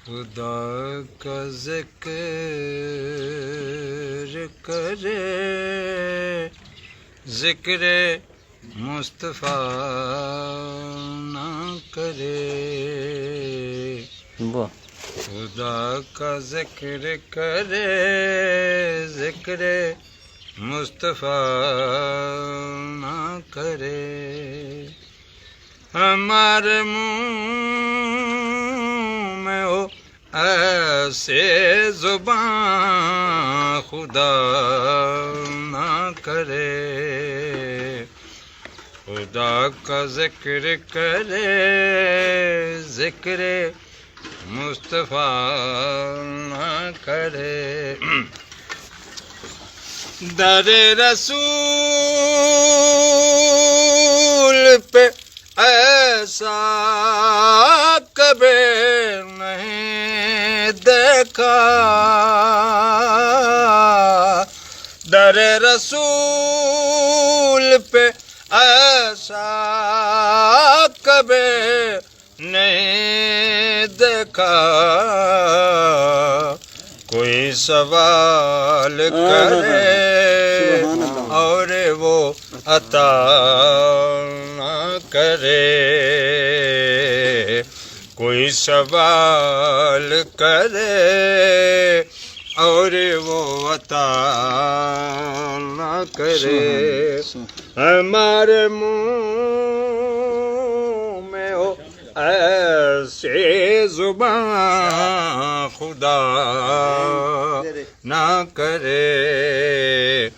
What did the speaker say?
خدا کا ذکر کرے ذکر مصطفیٰ نہ کرے خدا کا ذکر کرے ذکر مصطفیٰ نہ کرے ہمارے منہ میں ہو ایسے زباں خدا نہ کرے خدا کا ذکر کرے ذکر مصطفیٰ نہ کرے در رسول پہ ایسا کبھی نہیں دیکھا در رسول پہ ایسا کبھی نہیں دیکھا کوئی سوال کرے اور وہ عطا نہ کرے کوئی سوال کرے اور وہ عطا نہ کرے ہمارے منہ میں ہو ایسے زباں خدا نہ کرے